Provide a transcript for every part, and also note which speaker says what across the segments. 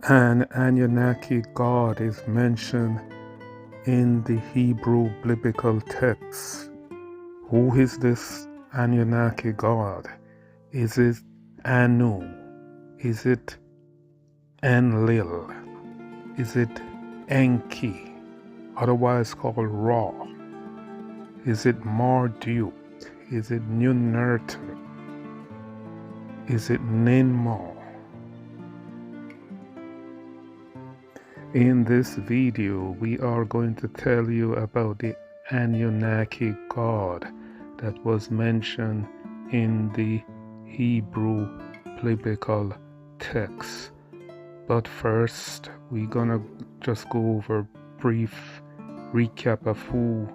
Speaker 1: An Annunaki god is mentioned in the Hebrew biblical text. Who is this Annunaki god? Is it Anu? Is it Enlil? Is it Enki, otherwise called Ra? Is it Marduk? Is it Ninurta? Is it Ninmo? In this video, we are going to tell you about the Annunaki god that was mentioned in the Hebrew biblical text. But first, we're gonna just go over a brief recap of who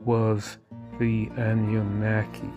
Speaker 1: was the Annunaki.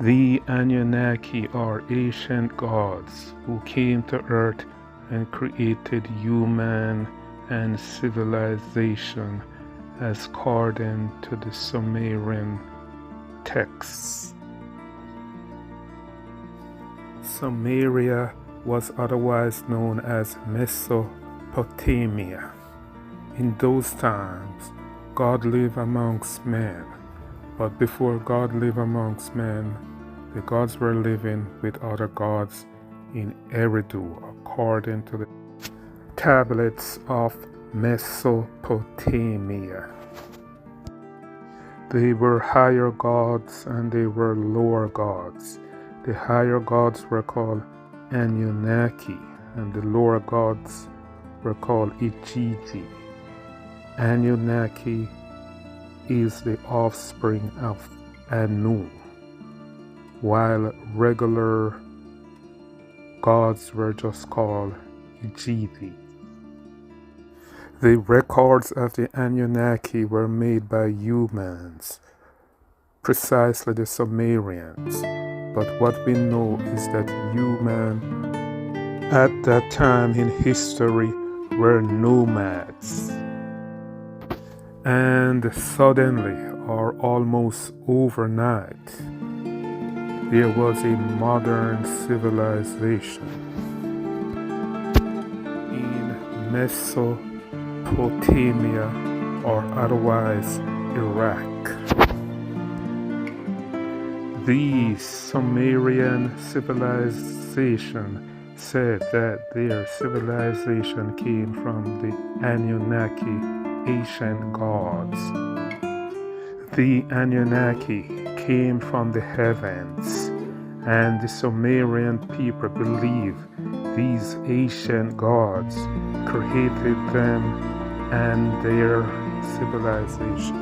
Speaker 1: The Annunaki are ancient gods who came to earth and created human and civilization as according to the Sumerian texts. Sumeria was otherwise known as Mesopotamia. In those times, God lived amongst men, but before God lived amongst men, the gods were living with other gods in Eridu, according to the tablets of Mesopotamia. They were higher gods and they were lower gods. The higher gods were called Annunaki and the lower gods were called Igigi. Annunaki is the offspring of Anu, while regular gods were just called Igigi. The records of the Annunaki were made by humans, precisely the Sumerians, but what we know is that humans at that time in history were nomads. And suddenly, or almost overnight, there was a modern civilization in Mesopotamia, or otherwise Iraq. The Sumerian civilization said that their civilization came from the Annunaki ancient gods. The Annunaki came from the heavens, and the Sumerian people believe these ancient gods created them and their civilization.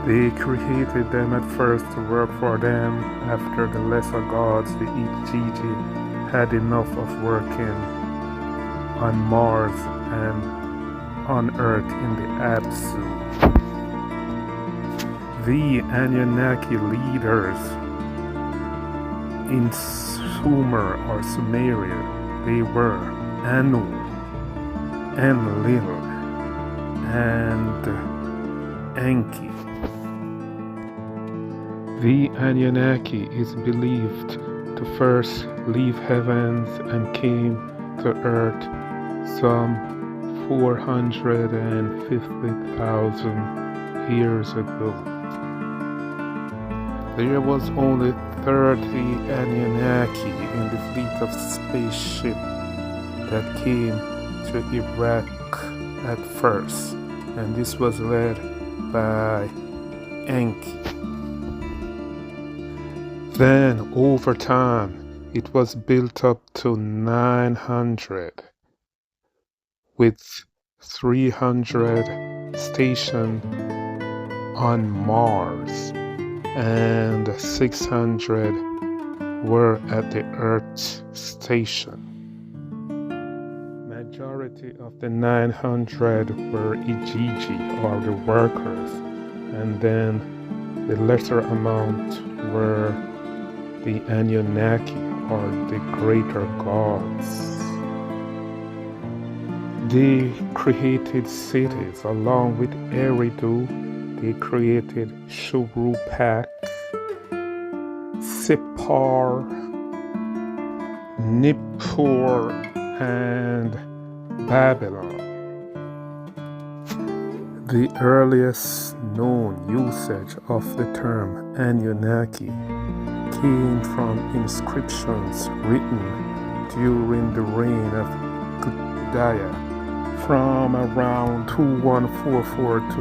Speaker 1: They created them at first to work for them. After the lesser gods, the Igigi, had enough of working on Mars and on Earth in the Absolute. The Annunaki leaders in Sumer or Sumeria, they were Anu, Enlil, and Enki. The Annunaki is believed to first leave heavens and came to earth some 450,000 years ago. There was only 30 Annunaki in the fleet of spaceship that came to Iraq at first, and this was led by Enki. Then, over time, it was built up to 900, with 300 stationed on Mars, and 600 were at the Earth station. Majority of the 900 were Igigi, or the workers, and then the lesser amount were the Annunaki, or the greater gods. They created cities along with Eridu. They created Shurupak, Sippar, Nippur, and Babylon. The earliest known usage of the term Annunaki came from inscriptions written during the reign of Gudaya from around 2144 to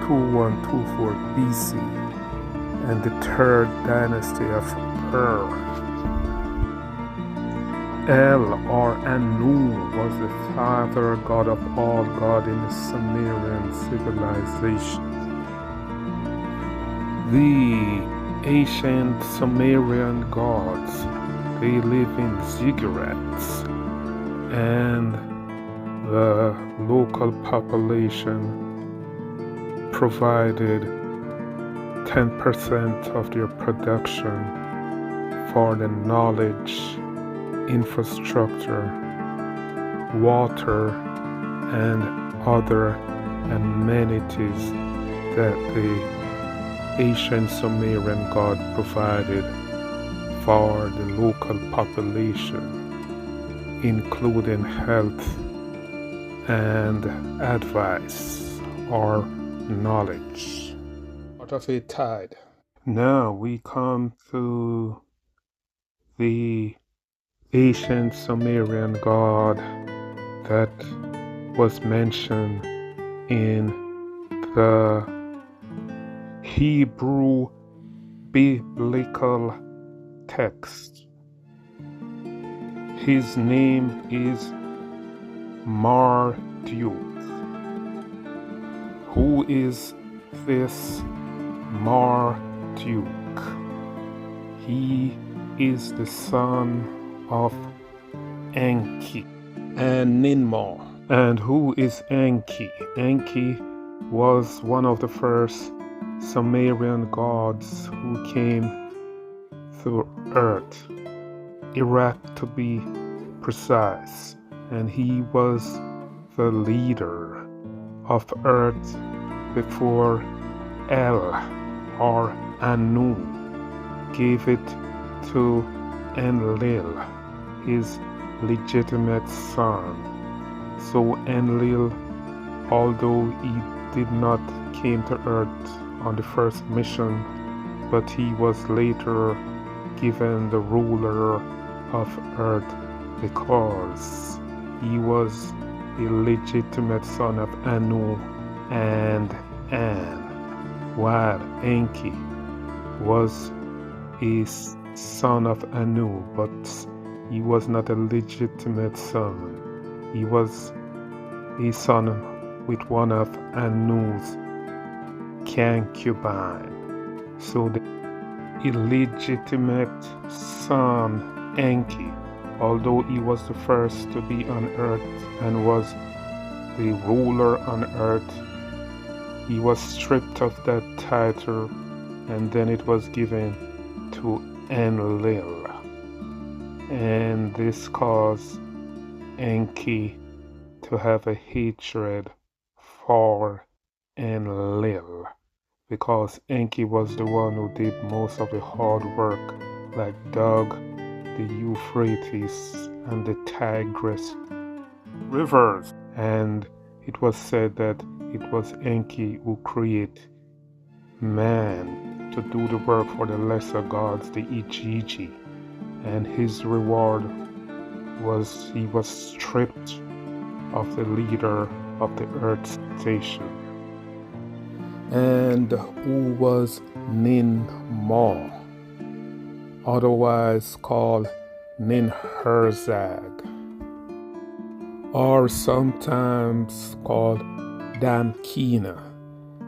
Speaker 1: 2124 BC and the third dynasty of Ur. El or Anu was the father god of all gods in the Sumerian civilization. The ancient Sumerian gods, they live in ziggurats, and the local population provided 10% of their production for the knowledge, infrastructure, water, and other amenities that the ancient Sumerian god provided for the local population, including health and advice or knowledge. Out of a tide. Now we come to the ancient Sumerian god that was mentioned in the Hebrew biblical text. His name is Marduk. Who is this Marduk? He is the son of Enki and Ninmah. And who is Enki? Enki was one of the first Sumerian gods who came to earth, Iraq to be precise, and he was the leader of earth before El or Anu gave it to Enlil, his legitimate son. So Enlil, although he did not came to earth on the first mission, but he was later given the ruler of earth because he was a legitimate son of Anu and An, while Enki was a son of Anu, but he was not a legitimate son. He was a son with one of Anu's concubine. So the illegitimate son Enki, although he was the first to be on earth and was the ruler on earth, he was stripped of that title and then it was given to Enlil. And this caused Enki to have a hatred for Enlil, because Enki was the one who did most of the hard work, like dug the Euphrates and the Tigris rivers. And it was said that it was Enki who created man to do the work for the lesser gods, the Igigi. And his reward was he was stripped of the leader of the earth station. And who was Ninmah, otherwise called Ninhursag, or sometimes called Damkina.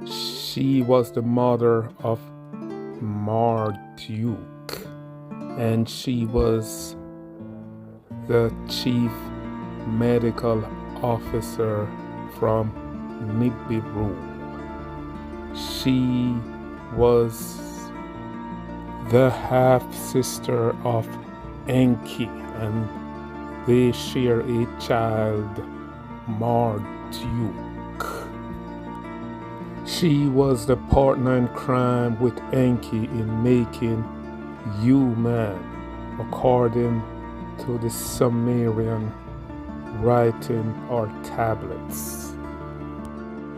Speaker 1: She was the mother of Marduk, and she was the chief medical officer from Nibiru. She was the half-sister of Enki, and they share a child, Marduk. She was the partner in crime with Enki in making human, according to the Sumerian writing or tablets.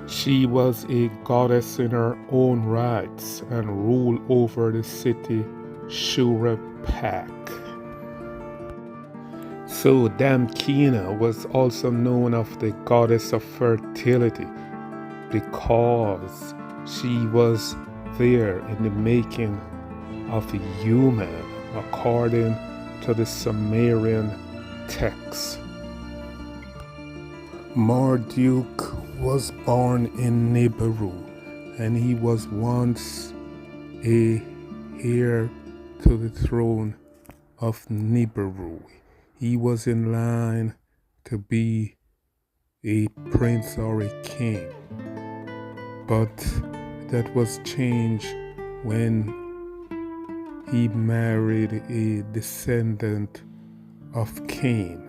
Speaker 1: She was a goddess in her own rights and ruled over the city Shurappak. So Damkina was also known as the goddess of fertility because she was there in the making of a human according to the Sumerian text. Marduk was born in Nibiru, and he was once a heir to the throne of Nibiru. He was in line to be a prince or a king, but that was changed when he married a descendant of Cain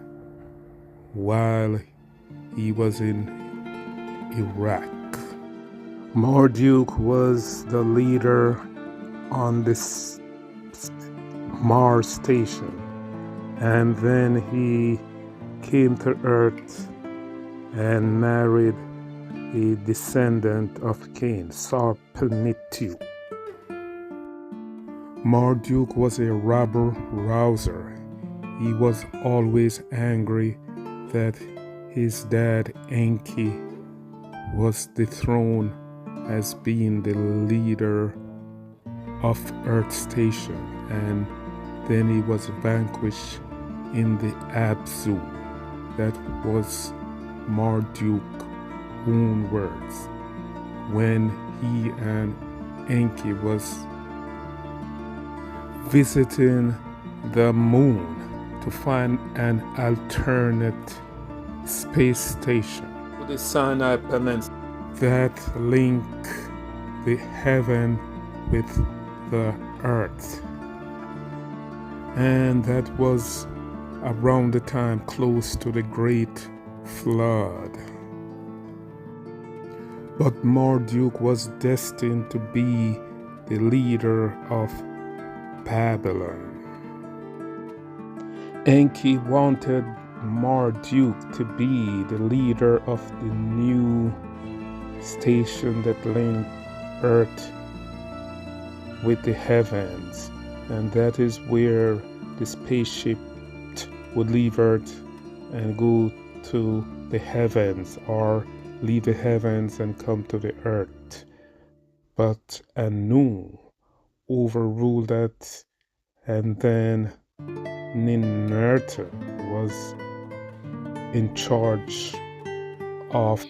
Speaker 1: while he was in Iraq. Marduk was the leader on this Mars station, and then he came to Earth and married a descendant of Cain, Sarpenitu. Marduk was a rabble rouser. He was always angry that his dad Enki was dethroned as being the leader of Earth Station, and then he was vanquished in the Abzu. That was Marduk's own words when he and Enki was visiting the moon to find an alternate space station to the Sinai Peninsula that link the heaven with the earth. And that was around the time close to the Great Flood. But Marduk was destined to be the leader of Babylon. Enki wanted Marduk to be the leader of the new station that linked Earth with the heavens, and that is where the spaceship would leave Earth and go to the heavens, or leave the heavens and come to the earth. But Anu overruled that, and then Ninurta was in charge of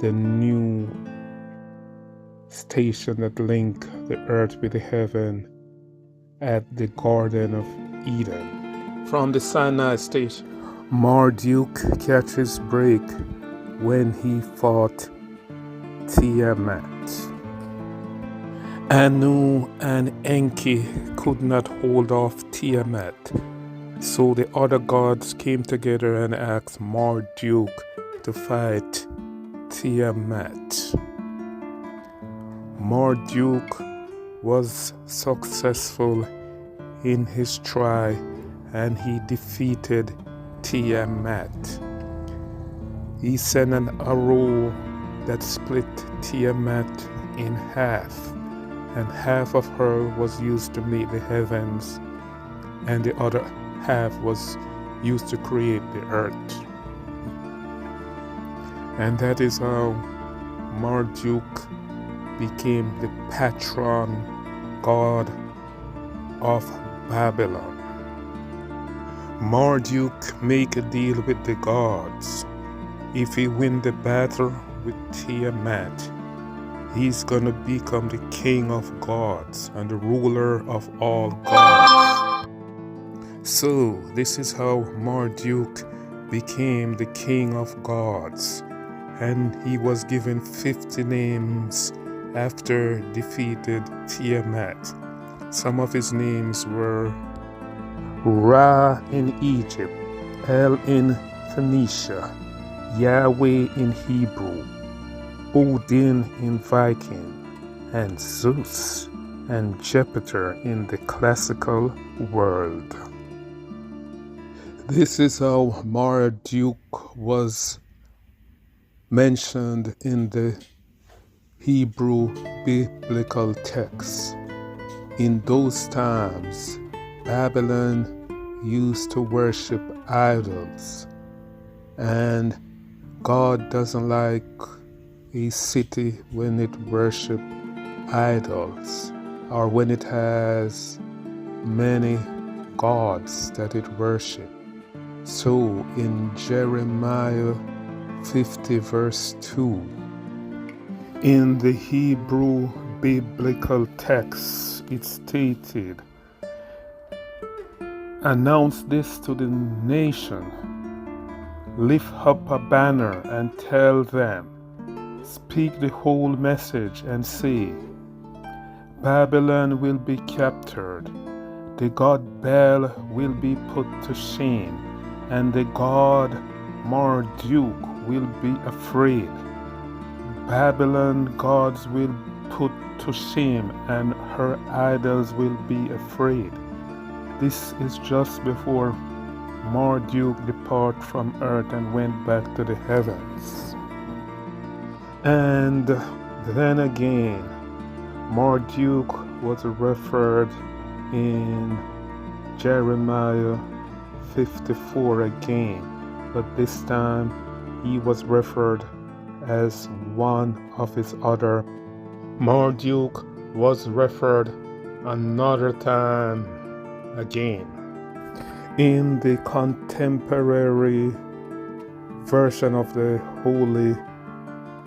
Speaker 1: the new station that linked the earth with the heaven at the Garden of Eden. From the Sinai station, Marduk catches break when he fought Tiamat. Anu and Enki could not hold off Tiamat, so the other gods came together and asked Marduk to fight Tiamat. Marduk was successful in his try, and he defeated Tiamat. He sent an arrow that split Tiamat in half, and half of her was used to make the heavens, and the other half was used to create the earth. And that is how Marduk became the patron god of Babylon. Marduk make a deal with the gods. If he win the battle with Tiamat, he's gonna become the king of gods and the ruler of all gods. So this is how Marduk became the king of gods, and he was given 50 names after defeated Tiamat. Some of his names were Ra in Egypt, El in Phoenicia, Yahweh in Hebrew, Odin in Viking, and Zeus and Jupiter in the classical world. This is how Marduk was mentioned in the Hebrew biblical text. In those times, Babylon used to worship idols, and God doesn't like a city when it worships idols or when it has many gods that it worships. So in Jeremiah 50 verse 2, in the Hebrew biblical text, it stated, "Announce this to the nation, lift up a banner and tell them, speak the whole message and say, Babylon will be captured, the god Baal will be put to shame, and the god Marduk will be afraid. Babylon gods will put to shame, and her idols will be afraid." This is just before Marduk departed from earth and went back to the heavens. And then again, Marduk was referred in Jeremiah 54 again, but this time he was referred as one of his other. Marduk was referred another time again. In the contemporary version of the Holy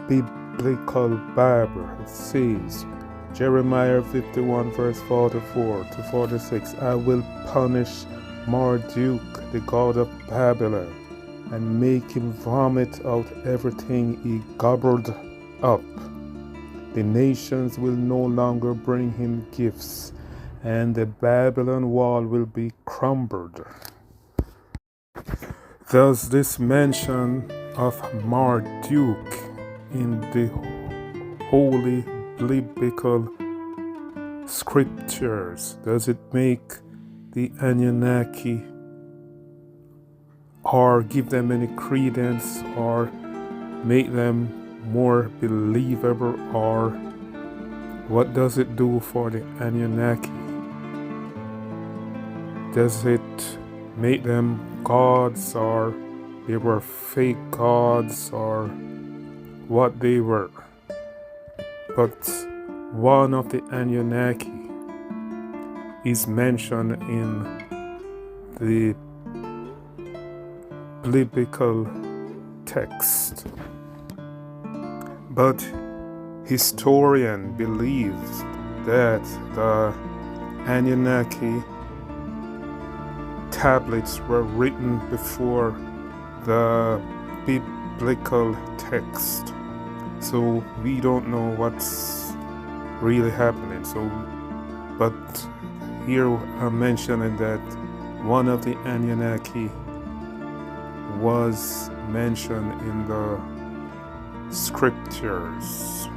Speaker 1: Biblical Bible, it says, Jeremiah 51 verse 44 to 46, "I will punish Marduk, the god of Babylon, and make him vomit out everything he gobbled up. The nations will no longer bring him gifts, and the Babylon wall will be crumbled." Thus this mention of Marduk in the Holy Biblical Scriptures, does it make the Annunaki or give them any credence or make them more believable, or what does it do for the Annunaki? Does it make them gods, or they were fake gods, or what they were? But one of the Annunaki is mentioned in the biblical text, but historian believes that the Annunaki tablets were written before the biblical text, so we don't know what's really happening. But here I'm mentioning that one of the Annunaki was mentioned in the scriptures.